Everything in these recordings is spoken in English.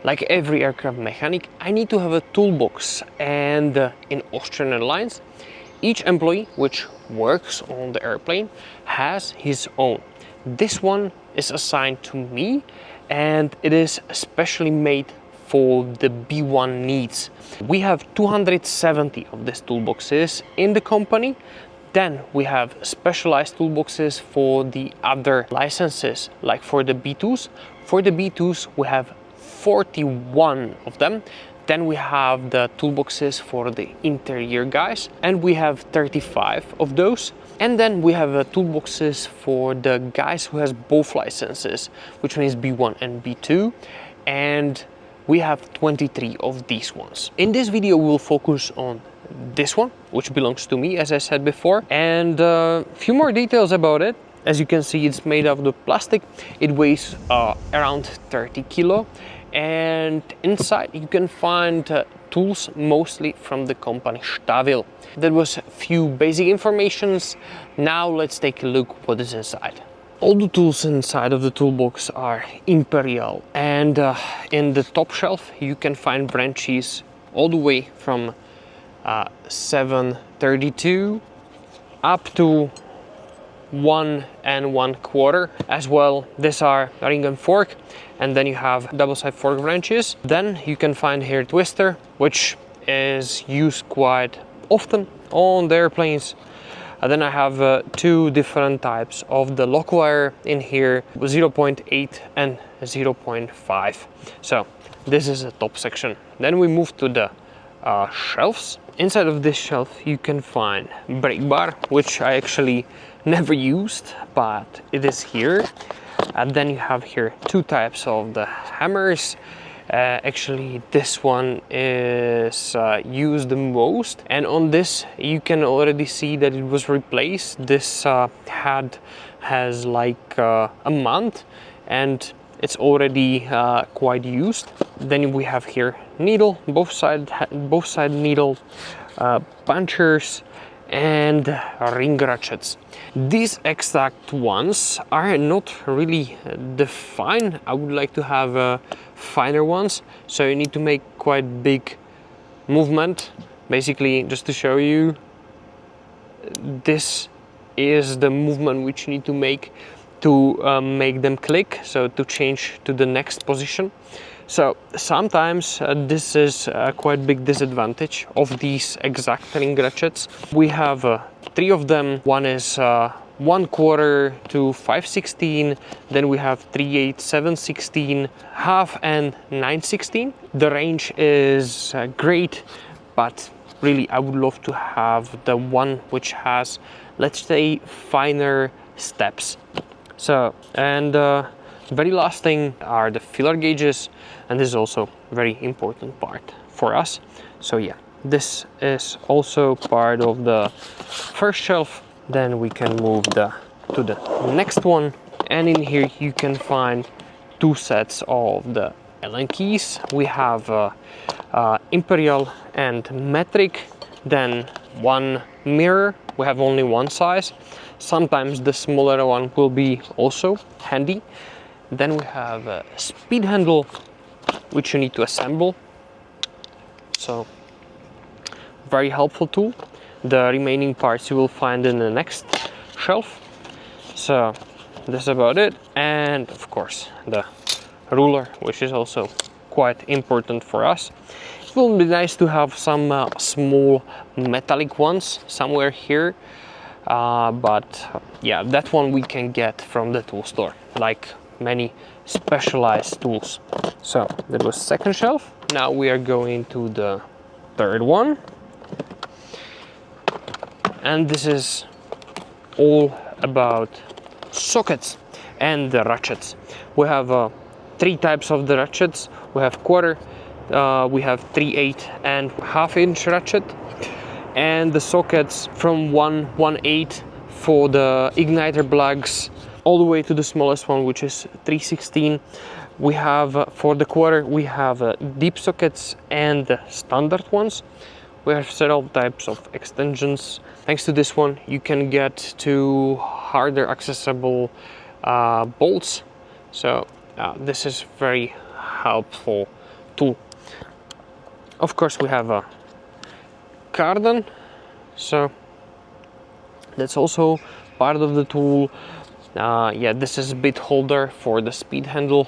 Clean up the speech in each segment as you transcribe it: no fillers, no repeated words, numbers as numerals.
Like every aircraft mechanic, I need to have a toolbox, and in Austrian Airlines, each employee which works on the airplane has his own. This one is assigned to me, and it is especially made for the B1 needs. We have 270 of these toolboxes in the company. Then we have specialized toolboxes for the other licenses, like for the B2s. For the B2s, we have 41 of them. Then we have the toolboxes for the interior guys, and we have 35 of those. And then we have toolboxes for the guys who has both licenses, which means B1 and B2. And we have 23 of these ones. In this video, we'll focus on this one, which belongs to me, as I said before, and a few more details about it. As you can see, it's made of the plastic. It weighs around 30 kilo, and inside you can find tools mostly from the company Stahlwille. That was a few basic informations. Now let's take a look what is inside. All the tools inside of the toolbox are Imperial, and in the top shelf you can find branches all the way from 732 up to 1 1/4 as well. These are ring and fork, and then you have double side fork branches. Then you can find here twister, which is used quite often on the airplanes. And then I have two different types of the lock wire in here, 0.8 and 0.5. So this is the top section. Then we move to the shelves. Inside of this shelf you can find brake bar, which I actually never used, but it is here. And then you have here two types of the hammers. Actually this one is used the most, and on this you can already see that it was replaced. This head has like a month and it's already quite used. Then we have here needle, both side needle, punchers, and ring ratchets. These exact ones are not really defined. I would like to have finer ones, so you need to make quite big movement. Basically, just to show you, this is the movement which you need to make them click, so to change to the next position. So sometimes this is a quite big disadvantage of these exact ring ratchets. We have 3 of them. One is 1/4 to 5/16, then we have 3/8, 7/16, half, and 9/16. The range is great, but really I would love to have the one which has, let's say, finer steps. So, and very last thing are the filler gauges, and this is also a very important part for us. So yeah, this is also part of the first shelf. Then we can move to the next one, and in here you can find 2 sets of the Allen keys. We have Imperial and metric, then 1 mirror. We have only one size. Sometimes the smaller one will be also handy. Then we have a speed handle, which you need to assemble. So very helpful tool. The remaining parts you will find in the next shelf. So that's about it. And of course the ruler, which is also quite important for us. It will be nice to have some small metallic ones somewhere here, but yeah, that one we can get from the tool store, like many specialized tools. So that was second shelf. Now we are going to the third one, and this is all about sockets and the ratchets. We have 3 types of the ratchets. We have quarter, we have 3/8 and half-inch ratchet, and the sockets from 1/8 for the igniter plugs all the way to the smallest one, which is 3/16. We have for the quarter, we have deep sockets and standard ones. We have several types of extensions. Thanks to this one, you can get to harder accessible bolts. So this is very helpful tool. Of course, we have a cardan, so that's also part of the tool. Yeah, this is a bit holder for the speed handle,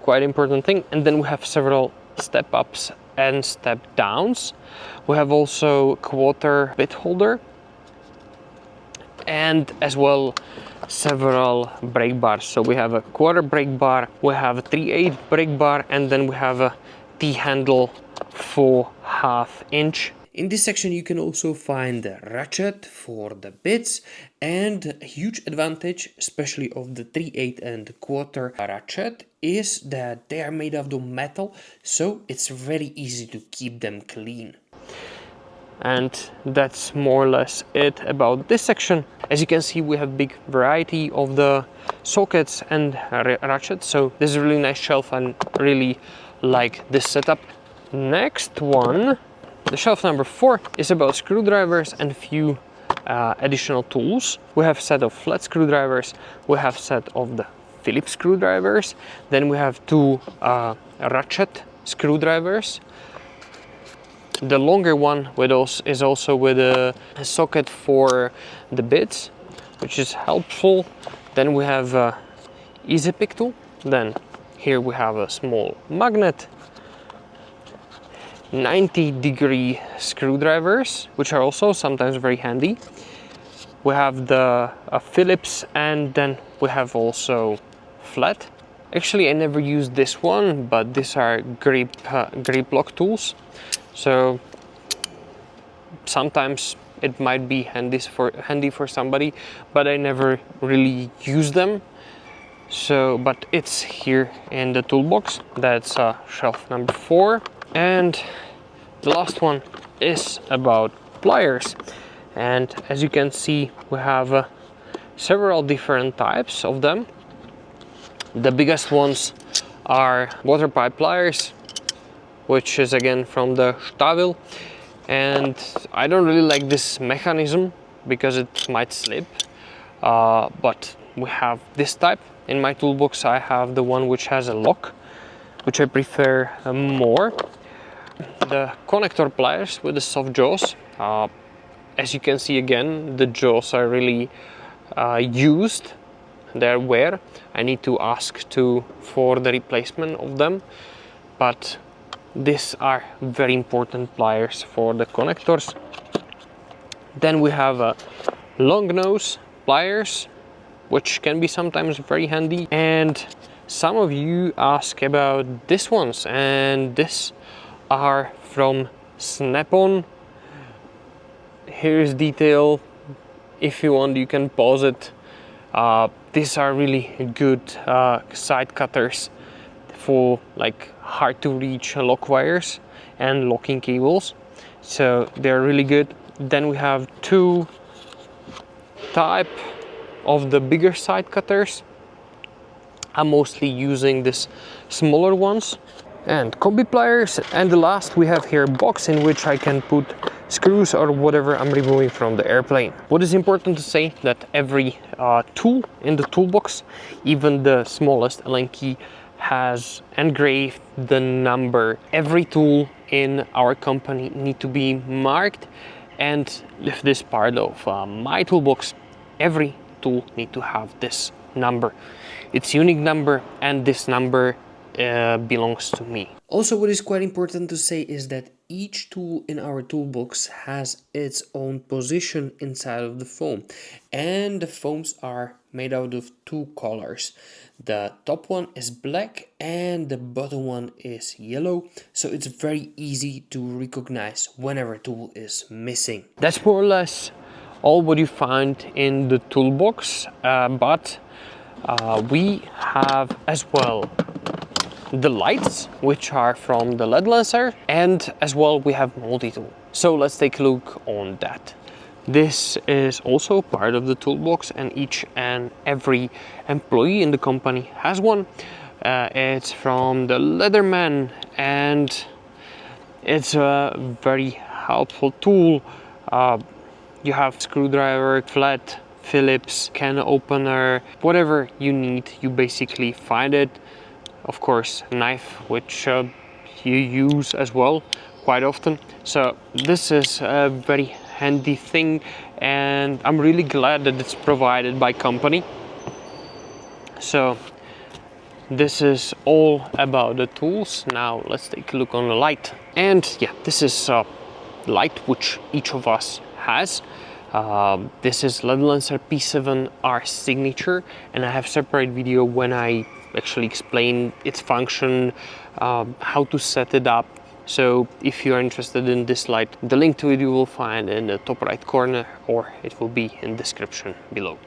quite important thing. And then we have several step ups and step downs. We have also quarter bit holder, and as well several brake bars. So we have a quarter brake bar, we have a 3/8 brake bar, and then we have a T-handle for 1/2 inch. In this section you can also find the ratchet for the bits, and a huge advantage, especially of the 3/8 and quarter ratchet, is that they are made of the metal, so it's very easy to keep them clean. And that's more or less it about this section. As you can see, we have big variety of the sockets and ratchets, so this is a really nice shelf and really like this setup. Next one, the shelf number 4, is about screwdrivers and few additional tools. We have a set of flat screwdrivers, we have a set of the Phillips screwdrivers, then we have 2 ratchet screwdrivers. The longer one with us is also with a socket for the bits, which is helpful. Then we have a easy pick tool. Then here we have a small magnet, 90-degree screwdrivers, which are also sometimes very handy. We have the Phillips, and then we have also flat. Actually, I never used this one, but these are grip lock tools. So sometimes it might be handy for somebody, but I never really use them. So, but it's here in the toolbox. That's shelf number 4. And the last one is about pliers. And as you can see, we have several different types of them. The biggest ones are water pipe pliers, which is again from the Stahlwille, and I don't really like this mechanism because it might slip, but we have this type. In my toolbox I have the one which has a lock, which I prefer more. The connector pliers with the soft jaws, as you can see, again the jaws are really used, they're wear. I need to ask for the replacement of them, but these are very important pliers for the connectors. Then we have long nose pliers, which can be sometimes very handy. And some of you ask about these ones, and these are from Snap-on. Here's detail. If you want, you can pause it. These are really good side cutters for like hard to reach lock wires and locking cables, so they're really good. Then we have 2 type of the bigger side cutters. I'm mostly using this smaller ones, and combi pliers. And the last we have here a box in which I can put screws or whatever I'm removing from the airplane. What is important to say that every tool in the toolbox, even the smallest Allen key, has engraved the number. Every tool in our company need to be marked, and if this part of my toolbox, every tool need to have this number. It's unique number, and this number belongs to me. Also, what is quite important to say is that each tool in our toolbox has its own position inside of the foam, and the foams are made out of 2 colors. The top one is black and the bottom one is yellow, so it's very easy to recognize whenever a tool is missing. That's more or less all what you find in the toolbox, but we have as well the lights, which are from the LED lancer, and as well we have multi-tool. So let's take a look on that. This is also part of the toolbox, and each and every employee in the company has one. It's from the Leatherman, and it's a very helpful tool. You have screwdriver, flat, Phillips, can opener, whatever you need, you basically find it. of course, knife, which you use as well quite often. So this is a very handy thing, and I'm really glad that it's provided by company. So this is all about the tools. Now let's take a look on the light. And yeah, this is light which each of us has. This is Leatherman P7R signature, and I have separate video when I actually explain its function, how to set it up. So if you are interested in this light, the link to it you will find in the top right corner, or it will be in the description below.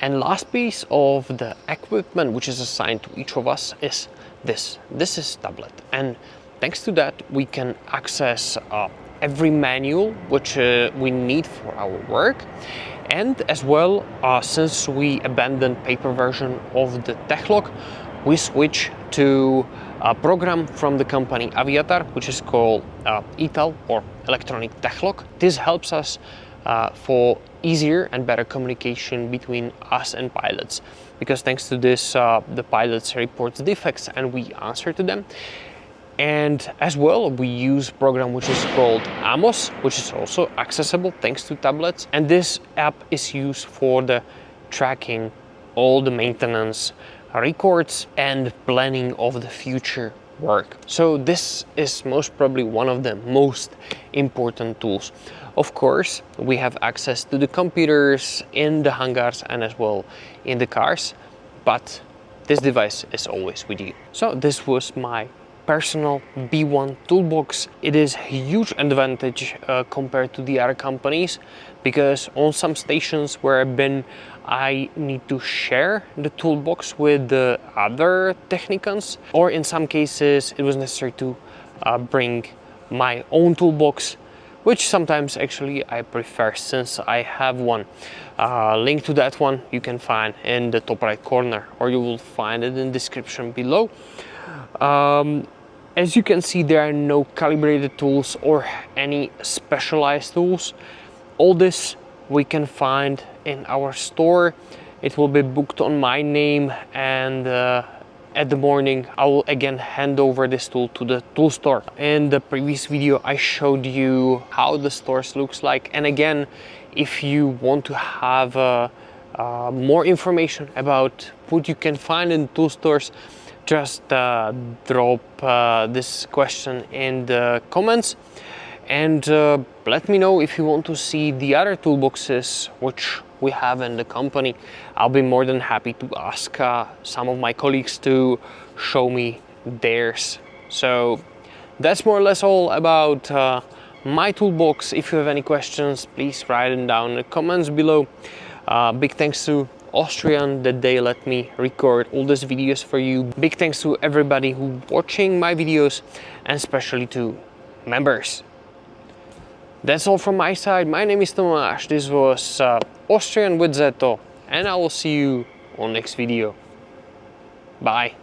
And last piece of the equipment which is assigned to each of us is this. This is tablet, and thanks to that we can access every manual which we need for our work. And as well, since we abandoned paper version of the Techlog, we switch to a program from the company Aviator, which is called ETAL, or Electronic Techlog. This helps us for easier and better communication between us and pilots, because thanks to this the pilots report defects and we answer to them. And as well, we use a program which is called Amos, which is also accessible thanks to tablets, and this app is used for the tracking all the maintenance records and planning of the future work. So this is most probably one of the most important tools. Of course, we have access to the computers in the hangars and as well in the cars, but this device is always with you. So this was my personal B1 toolbox. It is a huge advantage compared to the other companies, because on some stations where I've been, I need to share the toolbox with the other technicians, or in some cases it was necessary to bring my own toolbox, which sometimes actually I prefer since I have one. Link to that one you can find in the top right corner, or you will find it in the description below. As you can see, there are no calibrated tools or any specialized tools. All this we can find in our store. It will be booked on my name, and at the morning I will again hand over this tool to the tool store. In the previous video I showed you how the stores looks like, and again, if you want to have more information about what you can find in tool stores, just drop this question in the comments, and let me know if you want to see the other toolboxes which we have in the company. I'll be more than happy to ask some of my colleagues to show me theirs. So that's more or less all about my toolbox. If you have any questions, please write them down in the comments below. Big thanks to Austrian that they let me record all these videos for you. Big thanks to everybody who watching my videos, and especially to members. That's all from my side. My name is Tomáš. This was Austrian with Zeto, and I will see you on next video. Bye.